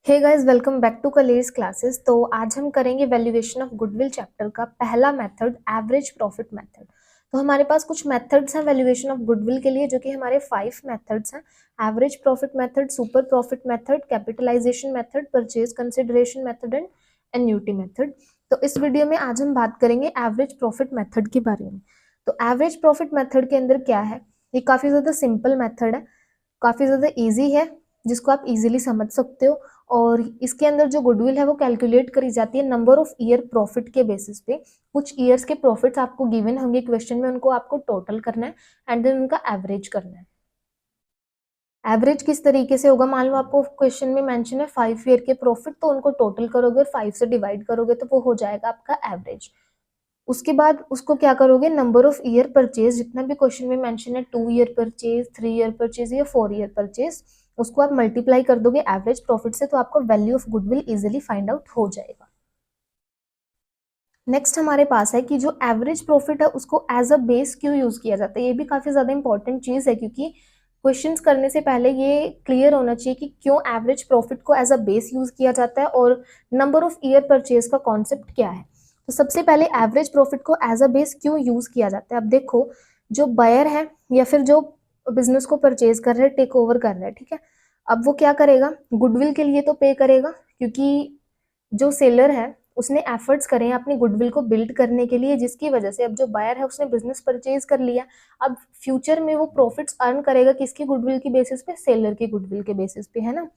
Hey guys, welcome back to college classes. तो आज हम करेंगे वैल्यूएशन ऑफ गुडविल चैप्टर का पहला मेथड, एवरेज प्रॉफिट मेथड। तो हमारे पास कुछ मेथड्स हैं वैल्यूएशन ऑफ गुडविल के लिए, जो कि हमारे 5 मेथड्स हैं। Average profit method, super profit method, capitalization method, purchase consideration method and annuity method. तो इस वीडियो में आज हम बात करेंगे एवरेज प्रॉफिट मेथड के बारे में। तो एवरेज प्रॉफिट मेथड के अंदर क्या है, ये काफी ज्यादा सिंपल मेथड है, काफी ज्यादा इजी है, जिसको आप इजीली समझ सकते हो। और इसके अंदर जो गुडविल है वो कैलकुलेट करी जाती है नंबर ऑफ ईयर प्रॉफिट के बेसिस पे। कुछ ईयर्स के प्रॉफिट्स आपको गिवन होंगे क्वेश्चन में, उनको आपको टोटल करना है एंड देन उनका एवरेज करना है। एवरेज किस तरीके से होगा, मान लो आपको क्वेश्चन में मेंशन है 5 ईयर के प्रॉफिट, तो उनको टोटल करोगे और 5 से डिवाइड करोगे तो वो हो जाएगा आपका एवरेज। उसके बाद उसको क्या करोगे, नंबर ऑफ ईयर परचेज, जितना भी क्वेश्चन में मेंशन है 2 ईयर परचेज, 3 ईयर परचेज या 4 ईयर परचेज, उसको आप मल्टीप्लाई कर दोगे एवरेज प्रॉफिट से, तो आपको value of goodwill easily find out हो जाएगा। नेक्स्ट हमारे पास है कि जो एवरेज प्रॉफिट है उसको एज अ बेस क्यों यूज किया जाता है। ये भी काफी ज्यादा इंपॉर्टेंट चीज है, क्योंकि क्वेश्चंस करने से पहले ये क्लियर होना चाहिए कि क्यों एवरेज प्रॉफिट को एज अ बेस यूज किया जाता है और नंबर ऑफ ईयर परचेज का कॉन्सेप्ट क्या है। तो सबसे पहले एवरेज प्रॉफिट को एज अ बेस क्यों यूज किया जाता है। अब देखो, जो बायर है या फिर जो बिजनेस को परचेज कर रहे हैं, टेक ओवर कर रहा है, ठीक है, अब वो क्या करेगा, गुडविल के लिए तो पे करेगा, क्योंकि जो सेलर है उसने एफर्ट्स करे हैं अपनी गुडविल को बिल्ड करने के लिए, जिसकी वजह से अब जो बायर है उसने बिजनेस परचेज कर लिया। अब फ्यूचर में वो प्रॉफिट्स अर्न करेगा किसकी गुडविल की बेसिस पे, सेलर की गुडविल के बेसिस पे, है ना।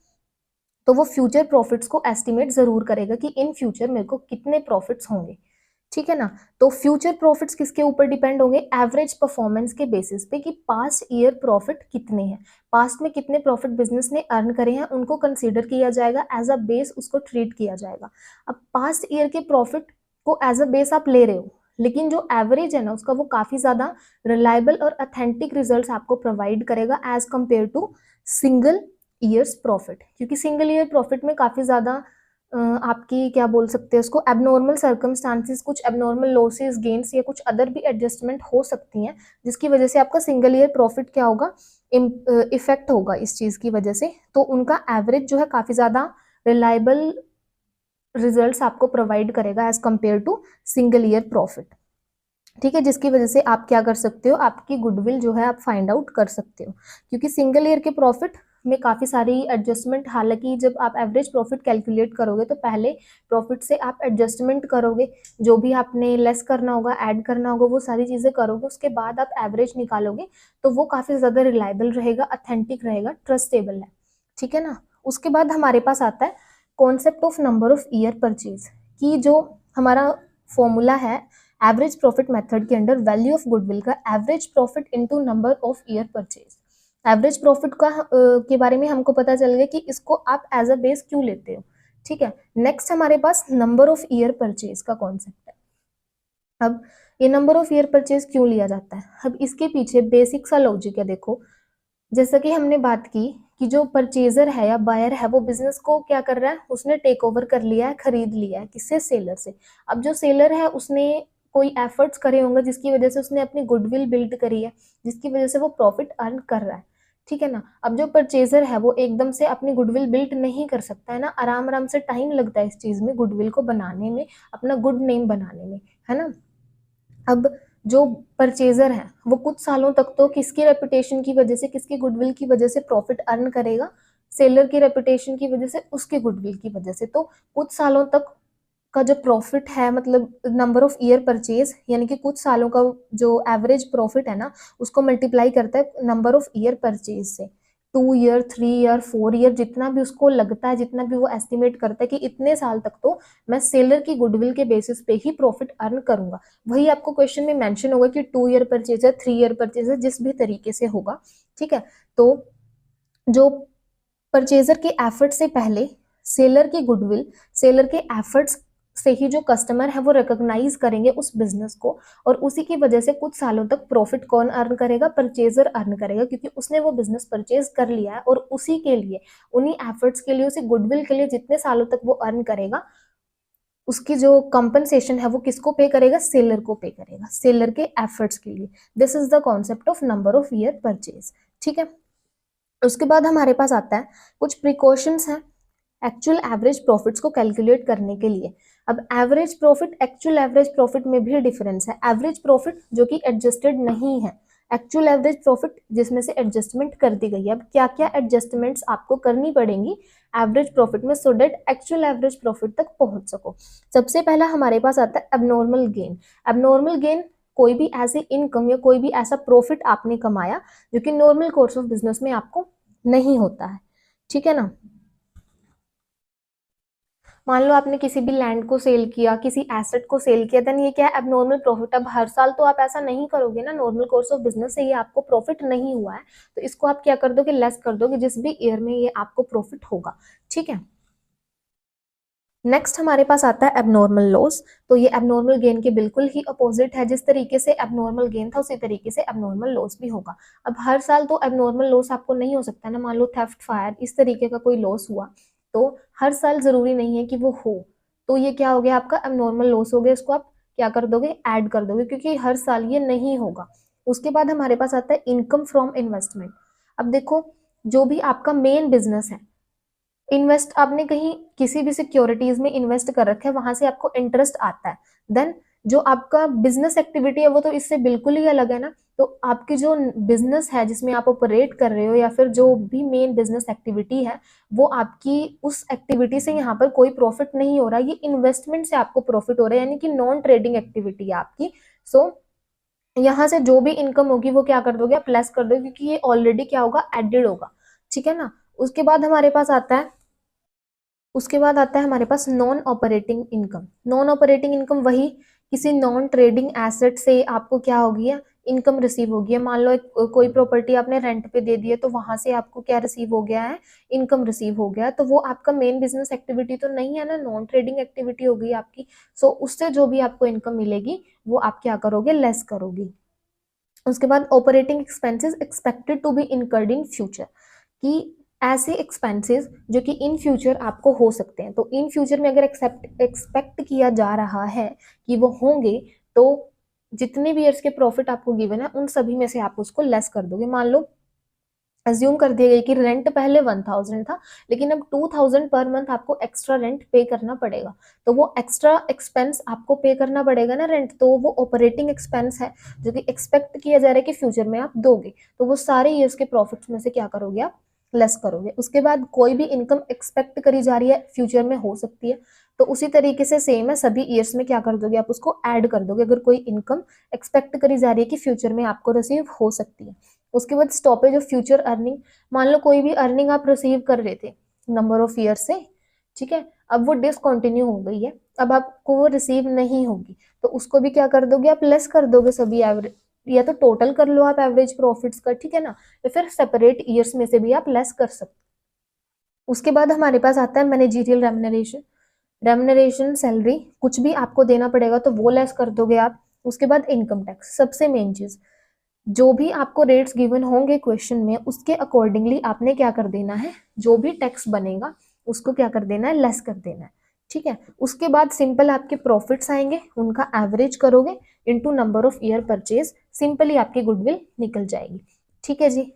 तो वो फ्यूचर प्रॉफिट्स को एस्टिमेट जरूर करेगा कि इन फ्यूचर मेरे को कितने प्रॉफिट्स होंगे, ठीक है ना। तो फ्यूचर प्रॉफिट्स किसके ऊपर डिपेंड होंगे, एवरेज परफॉर्मेंस के बेसिस पे, कि पास्ट ईयर प्रॉफिट कितने हैं, पास्ट में कितने प्रॉफिट बिजनेस ने अर्न करे हैं, उनको कंसीडर किया जाएगा, एज अ बेस उसको ट्रीट किया जाएगा। अब पास्ट ईयर के प्रॉफिट को एज अ बेस आप ले रहे हो, लेकिन जो एवरेज है ना उसका, वो काफी ज्यादा रिलायबल और अथेंटिक रिजल्ट्स आपको प्रोवाइड करेगा as compare to single years profit, क्योंकि सिंगल ईयर प्रॉफिट में काफी ज्यादा आपकी क्या बोल सकते हैं उसको, एबनॉर्मल सर्कमस्टांसिस, कुछ एबनॉर्मल लॉसेस, गेन्स या कुछ अदर भी एडजस्टमेंट हो सकती हैं, जिसकी वजह से आपका सिंगल ईयर प्रॉफिट क्या होगा, इफेक्ट होगा इस चीज की वजह से। तो उनका एवरेज जो है काफी ज्यादा रिलायबल रिजल्ट्स आपको प्रोवाइड करेगा as compare to single year profit, ठीक है, जिसकी वजह से आप क्या कर सकते हो, आपकी गुडविल जो है आप फाइंड आउट कर सकते हो। क्योंकि सिंगल ईयर के प्रॉफिट में काफी सारी एडजस्टमेंट, हालांकि जब आप एवरेज प्रॉफिट कैलकुलेट करोगे तो पहले प्रॉफिट से आप एडजस्टमेंट करोगे, जो भी आपने लेस करना होगा, ऐड करना होगा, वो सारी चीजें करोगे, उसके बाद आप एवरेज निकालोगे, तो वो काफी ज्यादा रिलायबल रहेगा, अथेंटिक रहेगा, ट्रस्टेबल है, ठीक है ना। उसके बाद हमारे पास आता है concept of number of year purchase, की जो हमारा फॉर्मूला है एवरेज प्रॉफिट मेथड के अंडर, वैल्यू ऑफ गुडविल का average profit into number of year purchase. Average profit का के बारे में हमको पता चल गया कि इसको आप एज अ बेस क्यों लेते हो, ठीक है। नेक्स्ट हमारे पास नंबर ऑफ ईयर परचेज का कॉन्सेप्ट है। अब ये नंबर ऑफ ईयर परचेज क्यों लिया जाता है, अब इसके पीछे बेसिक सा लॉजिक है। देखो, जैसा कि हमने बात की कि जो परचेजर है या बायर है, वो बिजनेस को क्या कर रहा है, उसने टेक ओवर कर लिया है, खरीद लिया है, किससे, सेलर से। अब जो सेलर है उसने कोई एफर्ट्स करे होंगे, जिसकी वजह से उसने अपनी गुडविल बिल्ड करी है, जिसकी वजह से वो प्रॉफिट अर्न कर रहा है, ठीक है ना। अब जो परचेजर है वो एकदम से अपनी गुडविल बिल्ड नहीं कर सकता है ना, आराम आराम से टाइम लगता है इस चीज में, गुडविल को बनाने में, अपना गुड नेम बनाने में, है ना। अब जो परचेजर है वो कुछ सालों तक तो किसकी रेपुटेशन की वजह से, किसकी गुडविल की वजह से प्रॉफिट अर्न करेगा, सेलर की रेपुटेशन की वजह से, उसके गुडविल की वजह से। तो कुछ सालों तक का जो प्रॉफिट है, मतलब नंबर ऑफ ईयर परचेज, यानी कि कुछ सालों का जो एवरेज प्रॉफिट है ना, उसको मल्टीप्लाई करता है नंबर ऑफ ईयर परचेज से। 2 ईयर, 3 ईयर, 4 ईयर, जितना भी उसको लगता है, जितना भी वो एस्टिमेट करता है कि इतने साल तक तो मैं सेलर की गुडविल के बेसिस पे ही प्रॉफिट अर्न करूंगा, वही आपको क्वेश्चन में मेंशन होगा कि 2 ईयर परचेज है, 3 ईयर परचेज है, जिस भी तरीके से होगा, ठीक है। तो जो परचेजर के एफर्ट से पहले सेलर की गुडविल, सेलर के एफर्ट्स से ही जो कस्टमर है वो रिकॉग्नाइज करेंगे उस बिजनेस को, और उसी की वजह से कुछ सालों तक प्रॉफिट कौन अर्न करेगा, परचेजर अर्न करेगा, क्योंकि उसने वो बिजनेस परचेज कर लिया है, और उसी के लिए, उन्हीं एफर्ट्स के लिए, उसी गुडविल के लिए जितने सालों तक वो अर्न करेगा, उसकी जो कंपनसेशन है वो किसको पे करेगा, सेलर को पे करेगा, सेलर के एफर्ट्स के लिए। This is the concept of number of year purchase, ठीक है। उसके बाद हमारे पास आता है कुछ प्रिकॉशंस हैं एक्चुअल एवरेज प्रॉफिट्स को कैलकुलेट करने के लिए। अब average profit actual average profit में भी डिफरेंस है। एवरेज प्रॉफिट जो कि एडजस्टेड नहीं है, एक्चुअल एवरेज प्रॉफिट जिसमें से एडजस्टमेंट कर दी गई है। अब क्या क्या एडजस्टमेंट्स आपको करनी पड़ेंगी एवरेज प्रॉफिट में सो डेट एक्चुअल एवरेज प्रॉफिट तक पहुंच सको। सबसे पहला हमारे पास आता है एबनॉर्मल गेन। एबनॉर्मल गेन कोई भी ऐसी इनकम या कोई भी ऐसा प्रॉफिट आपने कमाया जो कि नॉर्मल कोर्स ऑफ बिजनेस में आपको नहीं होता है, ठीक है ना। मान लो आपने किसी भी लैंड को सेल किया, किसी एसेट को सेल किया, देन ये क्या है एबनॉर्मल प्रॉफिट। अब हर साल तो आप ऐसा नहीं करोगे ना, नॉर्मल कोर्स ऑफ बिजनेस से ये आपको प्रॉफिट नहीं हुआ है तो इसको आप क्या कर दोगे, लेस कर दोगे जिस भी ईयर में ये आपको प्रॉफिट होगा, ठीक है। नेक्स्ट हमारे पास आता है एबनॉर्मल लॉस। तो ये एबनॉर्मल गेन के बिल्कुल ही अपोजिट है। जिस तरीके से एबनॉर्मल गेन था उसी तरीके से एबनॉर्मल लॉस भी होगा। अब हर साल तो एबनॉर्मल लॉस आपको नहीं हो सकता ना, मान लो थेफ्ट, फायर इस तरीके का कोई लॉस हुआ तो हर साल जरूरी नहीं है कि वो हो, तो ये क्या हो गया आपका एबनॉर्मल लॉस हो गया। इसको आप क्या कर दोगे, ऐड कर दोगे, क्योंकि हर साल ये नहीं होगा। उसके बाद हमारे पास आता है इनकम फ्रॉम इन्वेस्टमेंट। अब देखो, जो भी आपका मेन बिजनेस है, इन्वेस्ट आपने कहीं किसी भी सिक्योरिटीज में इन्वेस्ट कर रखा है, वहां से आपको इंटरेस्ट आता है। देन जो आपका बिजनेस एक्टिविटी है वो तो इससे बिल्कुल ही अलग है ना। तो आपकी जो बिजनेस है जिसमें आप ऑपरेट कर रहे हो या फिर जो भी मेन बिजनेस एक्टिविटी है, वो आपकी उस एक्टिविटी से यहाँ पर कोई प्रॉफिट नहीं हो रहा, ये इन्वेस्टमेंट से आपको प्रॉफिट हो रहा है, यानी कि नॉन ट्रेडिंग एक्टिविटी है आपकी। सो यहाँ से जो भी इनकम होगी वो क्या कर दोगे, आप लेस कर दोगे, क्योंकि ये ऑलरेडी क्या होगा, एडेड होगा, ठीक है ना। उसके बाद हमारे पास आता है हमारे पास non operating income. Non operating income वही किसी नॉन ट्रेडिंग एसेट से आपको क्या होगी है, इनकम रिसीव होगी है। मान लो कोई प्रॉपर्टी आपने रेंट पे दे दी है तो वहां से आपको क्या रिसीव हो गया है, इनकम रिसीव हो गया, तो वो आपका मेन बिजनेस एक्टिविटी तो नहीं है ना, नॉन ट्रेडिंग एक्टिविटी हो गई आपकी। सो उससे जो भी आपको इनकम मिलेगी वो आप क्या करोगे, लेस करोगे। उसके बाद operating expenses expected to be incurred in future, कि ऐसे एक्सपेंसेस जो कि इन फ्यूचर आपको हो सकते हैं। तो इन फ्यूचर में अगर एक्सपेक्ट किया जा रहा है कि वो होंगे, तो जितने भी ईयर्स के प्रॉफिट आपको गिवन है उन सभी में से आप उसको लेस कर दोगे। मान लो अज्यूम कर दिया गया कि रेंट पहले 1000 था, लेकिन अब 2000 पर मंथ आपको एक्स्ट्रा रेंट पे करना पड़ेगा, तो वो एक्स्ट्रा एक्सपेंस आपको पे करना पड़ेगा ना रेंट, तो वो ऑपरेटिंग एक्सपेंस है जो कि एक्सपेक्ट किया जा रहा है कि फ्यूचर में आप दोगे, तो वो सारे ईयर्स के प्रॉफिट्स में से क्या करोगे, आप लेस करोगे। उसके बाद कोई भी इनकम एक्सपेक्ट करी जा रही है फ्यूचर में हो सकती है, तो उसी तरीके से सेम है, सभी ईयर्स में क्या कर दोगे, आप उसको ऐड कर दोगे अगर कोई इनकम एक्सपेक्ट करी जा रही है कि फ्यूचर में आपको रिसीव हो सकती है। उसके बाद स्टॉपेज ऑफ फ्यूचर अर्निंग। मान लो कोई भी अर्निंग आप रिसीव कर रहे थे नंबर ऑफ ईयर से, ठीक है, अब वो डिसकंटिन्यू हो गई है, अब आपको वो रिसीव नहीं होगी, तो उसको भी क्या कर दोगे, आप लेस कर दोगे सभी एवरेज, या तो टोटल कर लो आप एवरेज प्रॉफिट्स का, ठीक है ना, या फिर सेपरेट ईयर्स में से भी आप लेस कर सकते। उसके बाद हमारे पास आता है मैनेजरियल रेम्युनरेशन। रेम्युनरेशन सैलरी कुछ भी आपको देना पड़ेगा तो वो लेस कर दोगे आप। उसके बाद इनकम टैक्स, सबसे मेन चीज, जो भी आपको रेट्स गिवन होंगे क्वेश्चन में उसके अकॉर्डिंगली आपने क्या कर देना है, जो भी टैक्स बनेगा उसको क्या कर देना है, लेस कर देना है, ठीक है। उसके बाद सिंपल आपके प्रॉफिट्स आएंगे, उनका एवरेज करोगे into number of year purchase, simply आपकी गुडविल निकल जाएगी, ठीक है जी।